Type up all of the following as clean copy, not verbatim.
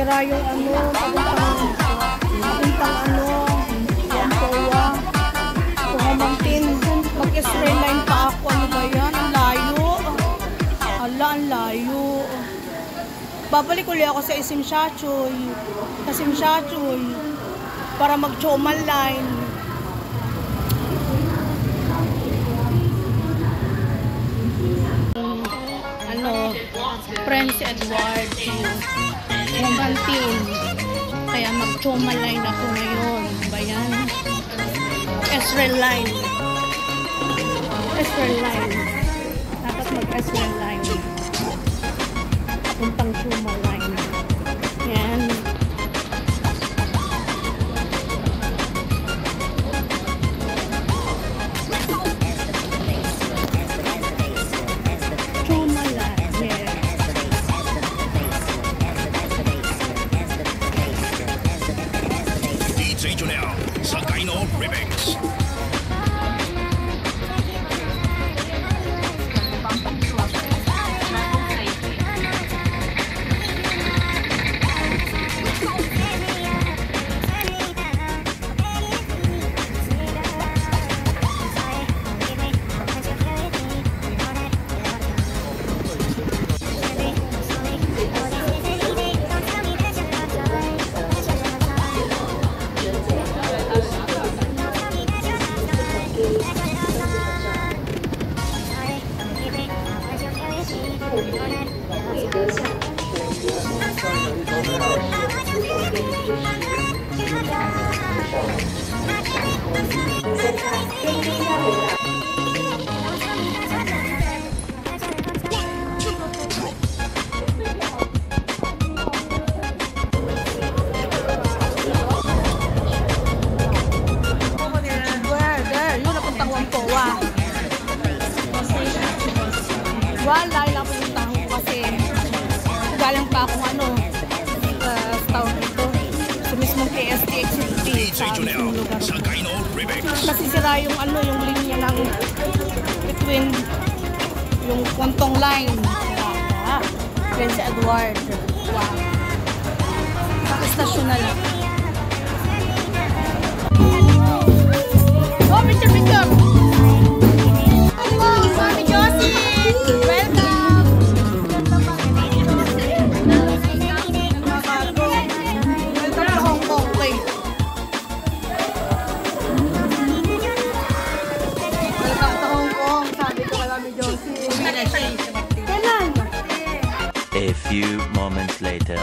Sira yung ano, papuntang ano, Wampoa. Kumamantin, mag-Israel line pa ako. Ano ba yan? Ang layo. Ala, ang layo. Babalik ulit ako sa Simshachoy. Para mag-Chomal line. Prince Edward Kumamantin. Kaya mag-Chomal line ako ngayon. Ba yan? Israel line. Dapat mag-Israel line. Puntang Chomal line. Yan. Chomal line. Yeah. DJ Junel, Sagaino Remix. Wala lang pumunta ko kasi galang pa akong ano sa town ito sa mismong KSTX DJ Junel, Sagaino Remix. kasi sira yung ano yung linya ng between yung Pontong line Prince Edward. Wow, nakastasyon na lang. Oh, picture Mami Josie, welcome. Welcome to Hong Kong. Okay. Welcome to Hong Kong. Sabi ko kay Mami Josie. Kailan? A few moments later.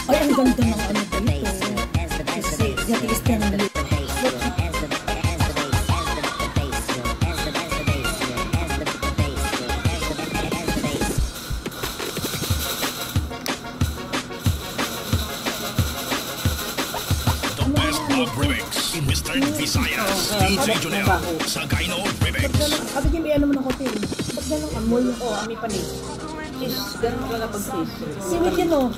Ay, ang ganda ng ano dito. Kasi yatiis ka ng dito. The best of remix in Western Visayas. DJ Junel, Sagaino Remix. Sabi niya may ano mo ng hotel. Ba't ganun amoy? Oo, ami panis. Is, ganun ka kapag sis. Sino yun o?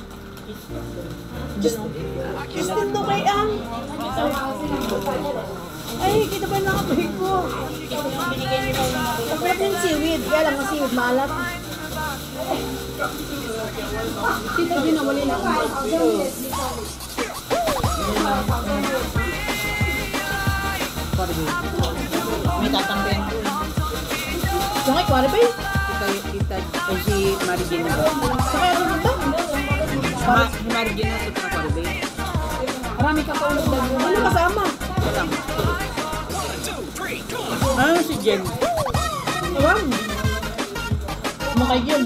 Justin to kay Ang. Ay, kita ba yung nakapay ko? Kapag yung seaweed. Kaya lang ang seaweed maalat. Dito ginawali na ako. May tatanggayan ko. Diyan kay Kwari ba yun? Kita, ay si Marigina. Sakay ako nito? Si Marigina ito na Karibay. Marami kang kaulog na yun. Ano kasama? Ito lang. Ah, si Jen. Ewan. Makay yun.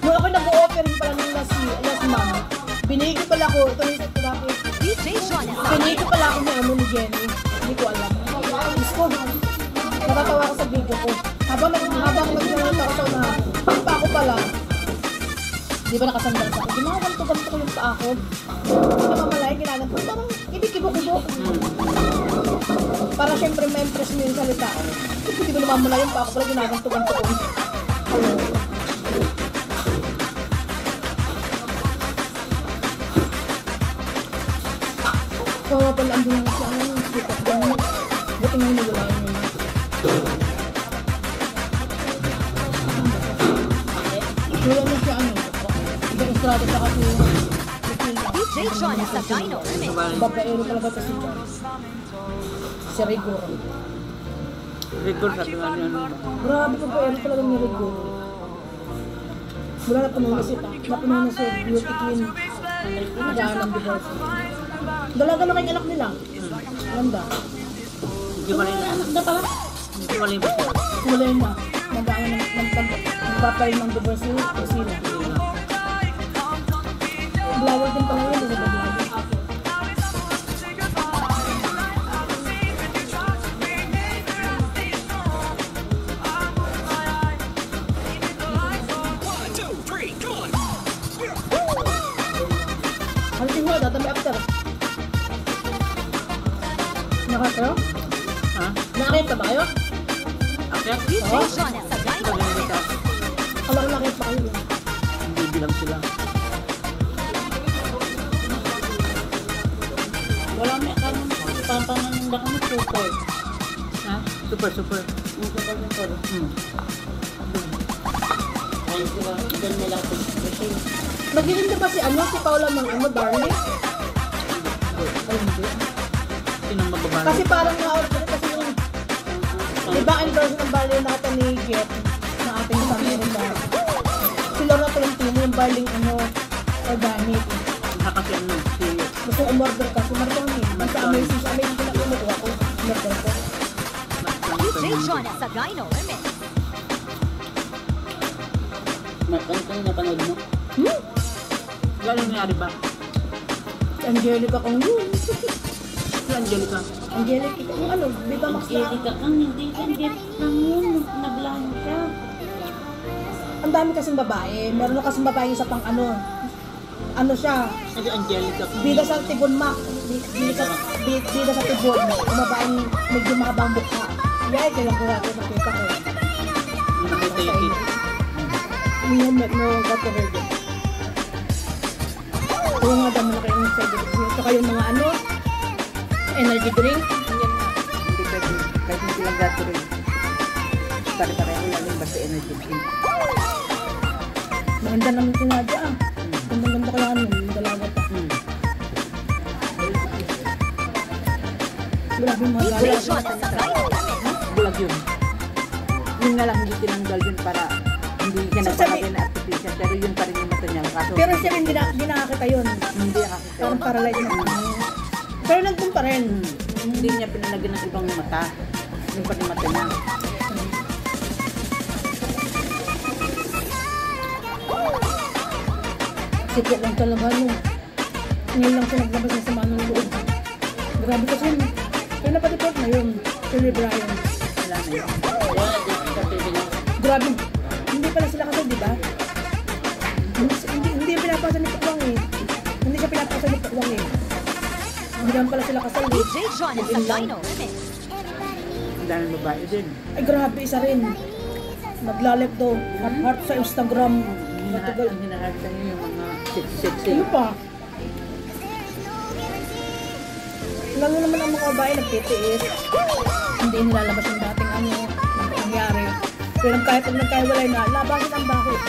Nung ako nag-o-offer pala ng last month, binigay ko pala ko, ito yung sa tulapo. Binigay ko pala ako ng ano ni Jenny. Hindi ko alam. Diyos ko, natatawa ko sa video ko. Habang nag-nanonood ako sa unahan, yung pa ako pala, di ba nakasandal sa akin? Ginawa ko yung pa ako. Hindi ka mamalay, ginanap ko. Parang kibo-kibo. Para syempre may impress mo yung salita. Hindi mo namamalay yung pa ako pala ginagantugan ko. Kawa pala ang bunga siya. Buti nga nagulayan niya. Wala na siya ano. Ibang estrada sa kasi. DJ John sa Dino Remix. Babaero talaga ito si John. Si Rigor. Record sa tuwan yun. Grabe babaero talaga ni Rigor. Wala na puno na siya. Napuno na siya. Beauty queen. Nagdaan ng divorce. Dalaga na kayong anak nila. Ganda. Hindi ba rin anak na pala? Hindi ba rin ba siya? Wala na. Nagdaan na nagpapayin ng divorce yung kusina. Vlogger din pala yun. Hindi ba vlogger? Halitin mo, dadami after. Nakakayo? Ha? Nakakit pa ba kayo? Akyat? DJ John sa Dino Remix. Alam ko nakakit pa kayo. Hindi bilang sila. Wala may akong papangananda kami super. Ha? Super, super. Yung super. Hmm. Ayun sila, doon nila ako. Kasi Nagiging ba si ano, si Paula ng ano, Darling? Ay, hindi. Sinong magbabago? Kasi parang na-order kasi yung ibang endorse ng Barley natin ni Jet na ating family na si Lorna Tolentino yung Barley ano, organic. Kasi ano, si... Gusto umorder kasi Martoni. Basta amazing ko na kinukuha ko. Umorder ko. DJ John sa Dino Remix. matangkang napanood mo. Galing nangyari ba? Si Angelica kong yun. Si Angelica. Angelica, yung ano, Viva Max na. Angelica kang hindi kang yun. Naglang siya. Ang dami kasing babae. Meron na kasing babae sa pang ano. Ano siya? Si Angelica. Bida sa Tibon Mac. Bida sa Tibon. Ang babaeng medyo mahabang mukha. Yay, kailang ko natin nakita ko. Yung nakita yung kid. Yung no gato ready. Kung nga dami na kayo ng side effects. Saka yung mga ano, energy drink. Hindi pwede. Kahit hindi lang gato rin. Pare-pareho lang yung basta energy drink. Maganda naman sinadya ah. Ganda kaya ano, yung dalaga pa. Grabe yung mga DJ gala. John sa Dino Remix. Bulag yun. Yun nga lang hindi tinanggal yun para hindi siya So, nagpapagay na artificial. Pero yun pa rin yung mata niya. Kaso, Pero siya rin, di nakakita yun. hindi nakakita. Parang paralyzed na. Pero nandun pa rin. Hindi niya pinalagyan ng ibang mata. Yung pa rin mata niya. Sipot lang talaga yun. Ngayon lang siya naglabas ng sama ng loob. Grabe kasi yun. Kaya napatikot na yun. Sir Brian. Wala na yun. Wala, di sa pwede lang. Grabe. Hindi pala sila kasal, di ba? Hindi pinapasa ni Pakwang eh. Hindi siya pinapasa ni Pakwang eh. Hindi naman pala sila kasal eh. DJ John sa Dino Remix. Ang daming babae din. Ay grabe, isa rin. Naglalek daw. Heart sa Instagram. Matagal. Ang hinaharta niyo yung mga sexy-sexy. Ano pa? Lalo naman ang mga babae nagtitiis. Hindi nilalabas yung dating ano, yung nangyari. Pero kahit pag nagkahiwalay na, labasin ang bakit.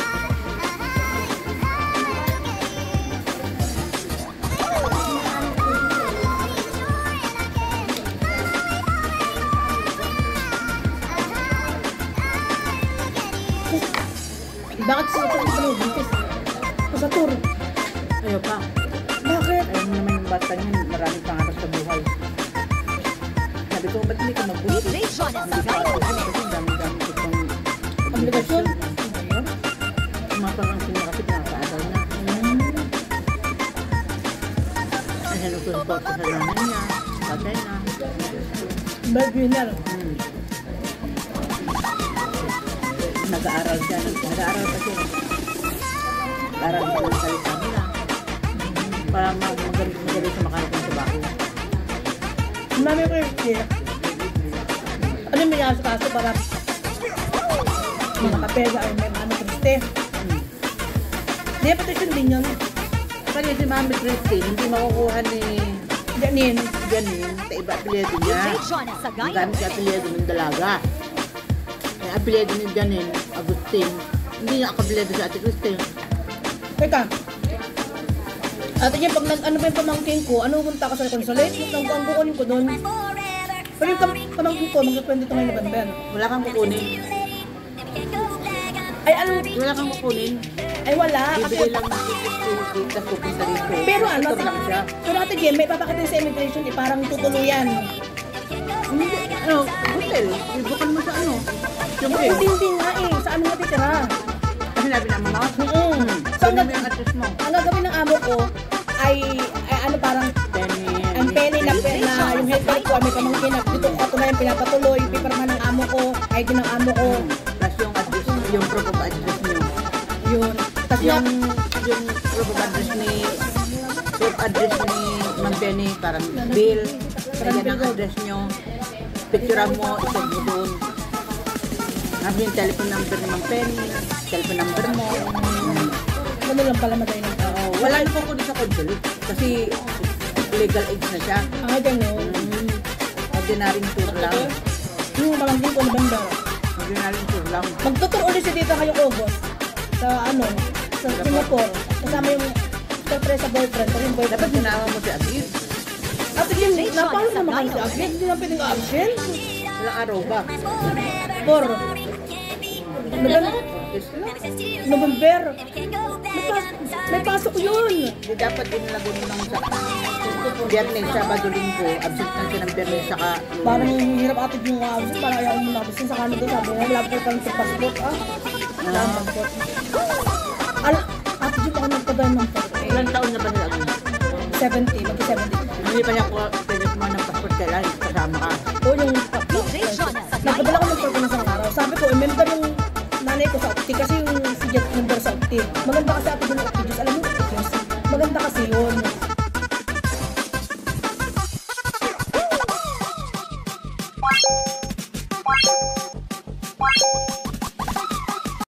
Bakit sila ito yung panagubitis? Sa tour. Ayaw pa. Bakit? Ayaw mo naman yung bata niya. Maraming pangarap sa buhay. Sabi ko, ba't hindi ka mag-buti? DJ John sa Dino Remix. Kasi dami-dami ko pang Obligasyon? Yung mga pamangkin niya kasi nakakaaral na. Ay, sinusupport ko sa nanay niya, tatay na. Breadwinner. Nag-aaral siya. Nag-aaral pa siya. Nag-aaral siya ng salita nila. Para magaling sa makarating sa bako. Ang dami ko yung kaya. Ano yung may kaso para mga kapega ay may ano triste. Hindi, petition din yun. Kaya si Mami Christy, hindi makukuha ni Janine. Janine sa iba apelyido niya. DJ John sa Ang Dino gamit sa apelyido ng dalaga. Ang apelyido ni Janine, Agustin, Hindi niya akabilado sa Ate Christine. Teka. Ate Jem, pag ano ba yung pamangkin ko, ano punta ka sa consulate? Ang kukunin ko doon. Pero yung pamangkin ko, mag-22 ngayong November. Wala kang kukunin. Ay, ano? Wala kang kukunin. Ay, wala. Kasi, Bibigay lang ng ticket tapos pupunta rito. pero ano? Ito lang siya. Pero Ate Jem, may papakita sa immigration, parang tutuluyan. Hindi, ano, hotel. Ibukan mo sa ano. Siyempre. Hindi nga eh. Sa ano natitira? Kasi nabi naman ako. So, Ano yung address mo? ang gagawin ng amo ko ay ano parang Penny. ang penny na yung helper ko, may pamangkin na dito ko katunayan pinapatuloy, pipirmahan ng amo ko, ID ng amo ko, Plus yung address, yung proof of address niyo. yun. Tapos Yung proof of address ni Ma'am Penny, parang bill. Kaya ang address niyo. Picture mo, isend mo doon. Sabi yung telephone number ni Ma'am Penny, telephone number mo. ano lang pala madali ng tao. Wala yung kukunin sa consulate kasi legal age na siya. Ah, gano'n. Ordinary tour lang. Yung pamangkin ko, November. Ordinary tour lang. Magtutur ulit siya dito ngayong August. Sa ano, sa Singapore. Kasama yung surprise sa boyfriend. Pero yung Dapat boyfriend. sinama mo si Agil. At yun, napalo naman kayo si Agnes. Hindi na pwedeng absent. Ilang araw ba? For Yes lang. November. May pasok yun. Di dapat inalago mo lang sa Biyernes, Sabado, Linggo. Absent lang siya ng Biyernes saka Parang hirap atid yung absent. Parang ayaw mo na absent sa Canada. Sabi nga, wala po kang passport. Wala ang passport. Atid yung ako nagpadaan ng passport. ilang taon na ba nila Agil? 70, mag-70. Hindi pa niya po pwede kumain ng passport kailan kasama ka. O yung napadala ko ng passport ng isang araw. Sabi ko, member yung nanay ko sa Opti kasi yung si Jet member sa Opti. Maganda kasi ako